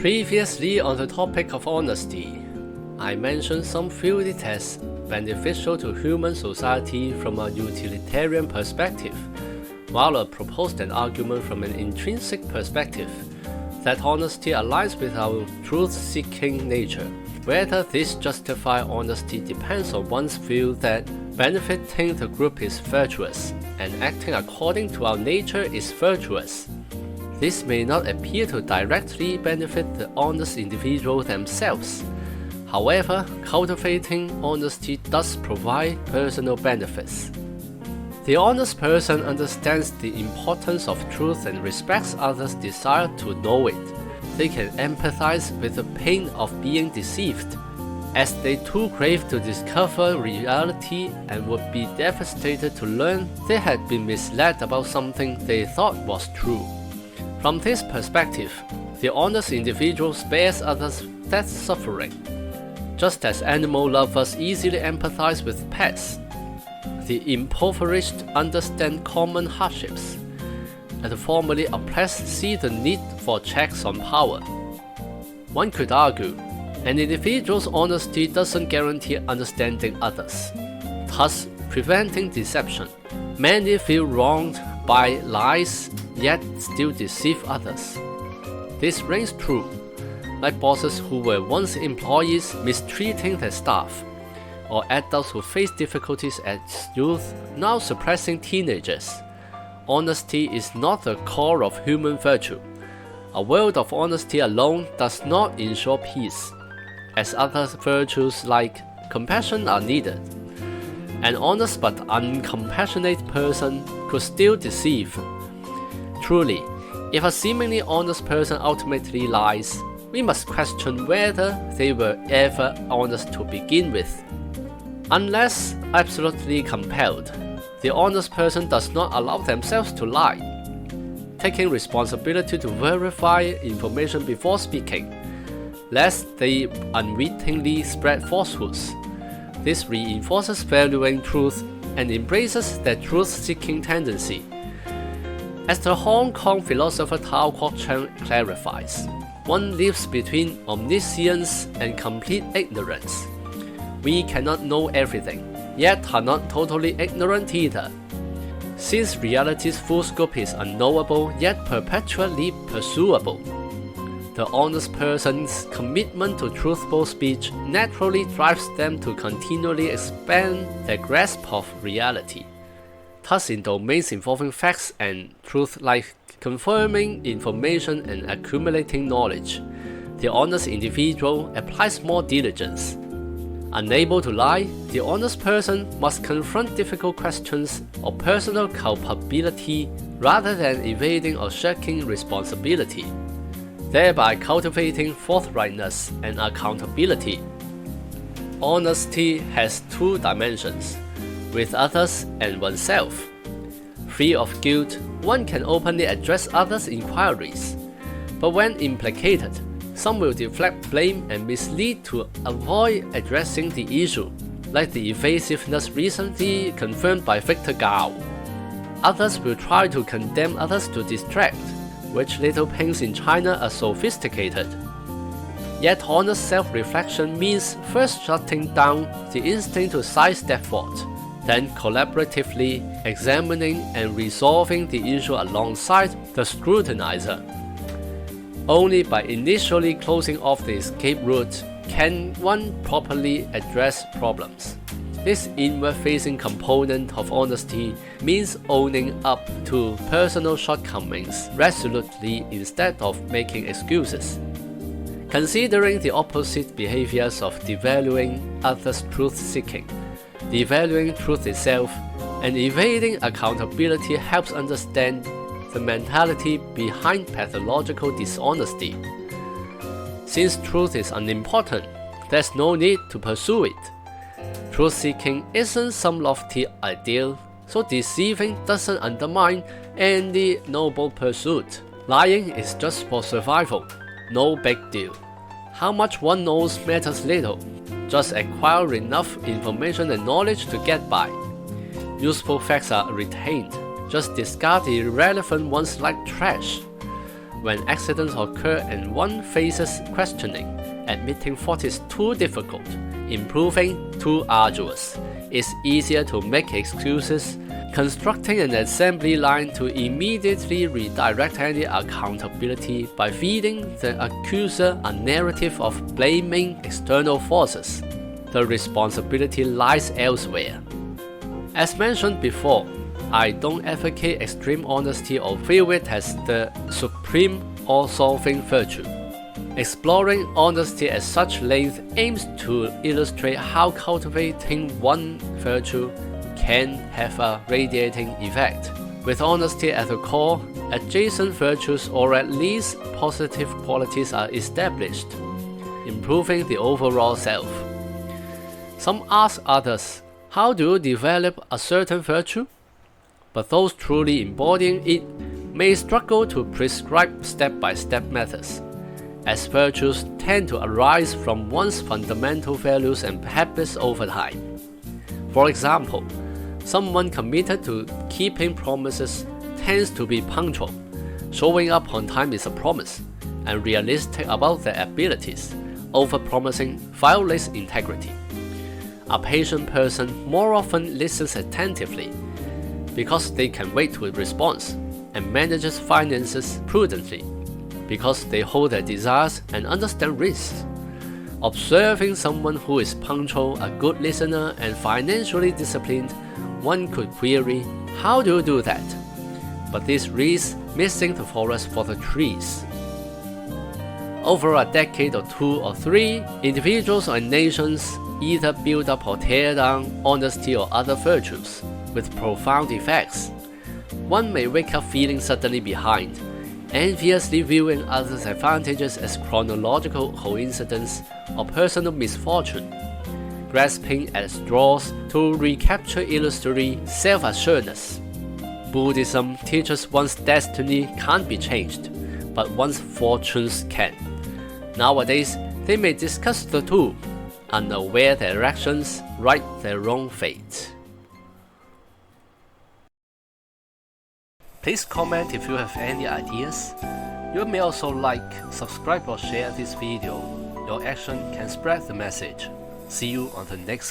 Previously on the topic of honesty, I mentioned some field tests beneficial to human society from a utilitarian perspective, while I proposed an argument from an intrinsic perspective that honesty aligns with our truth-seeking nature. Whether this justified honesty depends on one's view that benefiting the group is virtuous and acting according to our nature is virtuous. This may not appear to directly benefit the honest individual themselves. However, cultivating honesty does provide personal benefits. The honest person understands the importance of truth and respects others' desire to know it. They can empathize with the pain of being deceived, as they too crave to discover reality and would be devastated to learn they had been misled about something they thought was true. From this perspective, the honest individual spares others that suffering. Just as animal lovers easily empathize with pets, the impoverished understand common hardships, and the formerly oppressed see the need for checks on power. One could argue, an individual's honesty doesn't guarantee understanding others, thus preventing deception. Many feel wronged by lies, yet still deceive others. This rings true, like bosses who were once employees mistreating their staff, or adults who faced difficulties as youth now suppressing teenagers. Honesty is not the core of human virtue. A world of honesty alone does not ensure peace, as other virtues like compassion are needed. An honest but uncompassionate person could still deceive. Truly, if a seemingly honest person ultimately lies, we must question whether they were ever honest to begin with. Unless absolutely compelled, the honest person does not allow themselves to lie, taking responsibility to verify information before speaking, lest they unwittingly spread falsehoods. This reinforces valuing truth and embraces their truth-seeking tendency. As the Hong Kong philosopher Tao Kwok Chang clarifies, one lives between omniscience and complete ignorance. We cannot know everything, yet are not totally ignorant either. Since reality's full scope is unknowable yet perpetually pursuable, the honest person's commitment to truthful speech naturally drives them to continually expand their grasp of reality. Thus, in domains involving facts and truth like confirming information and accumulating knowledge, the honest individual applies more diligence. Unable to lie, the honest person must confront difficult questions of personal culpability rather than evading or shirking responsibility, thereby cultivating forthrightness and accountability. Honesty has two dimensions, with others and oneself. Free of guilt, one can openly address others' inquiries, but when implicated, some will deflect blame and mislead to avoid addressing the issue, like the evasiveness recently confirmed by Victor Gao. Others will try to condemn others to distract, which little pains in China are sophisticated. Yet honest self-reflection means first shutting down the instinct to sidestep fault, then collaboratively examining and resolving the issue alongside the scrutinizer. Only by initially closing off the escape route can one properly address problems. This inward-facing component of honesty means owning up to personal shortcomings resolutely instead of making excuses. Considering the opposite behaviors of devaluing others' truth-seeking, devaluing truth itself, and evading accountability helps understand the mentality behind pathological dishonesty. Since truth is unimportant, there's no need to pursue it. Truth-seeking isn't some lofty ideal, so deceiving doesn't undermine any noble pursuit. Lying is just for survival, no big deal. How much one knows matters little. Just acquire enough information and knowledge to get by. Useful facts are retained. Just discard the irrelevant ones like trash. When accidents occur and one faces questioning, admitting fault is too difficult, improving too arduous, it's easier to make excuses, constructing an assembly line to immediately redirect any accountability by feeding the accuser a narrative of blaming external forces. The responsibility lies elsewhere. As mentioned before, I don't advocate extreme honesty or view it as the supreme all-solving virtue. Exploring honesty at such length aims to illustrate how cultivating one virtue can have a radiating effect. With honesty at the core, adjacent virtues or at least positive qualities are established, improving the overall self. Some ask others, how do you develop a certain virtue? But those truly embodying it may struggle to prescribe step-by-step methods, as virtues tend to arise from one's fundamental values and habits over time. For example, someone committed to keeping promises tends to be punctual. Showing up on time is a promise, and realistic about their abilities. Over-promising violates integrity. A patient person more often listens attentively because they can wait to respond, and manages finances prudently because they hold their desires and understand risks. Observing someone who is punctual, a good listener, and financially disciplined, one could query, how do you do that? But this risks missing the forest for the trees. Over a decade or two or three, individuals or nations either build up or tear down honesty or other virtues, with profound effects. One may wake up feeling suddenly behind, enviously viewing others' advantages as chronological coincidence or personal misfortune, grasping at straws to recapture illusory self-assuredness. Buddhism teaches one's destiny can't be changed, but one's fortunes can. Nowadays, they may discuss the two, unaware their actions write their own fate. Please comment if you have any ideas. You may also like, subscribe or share this video. Your action can spread the message. See you on the next video.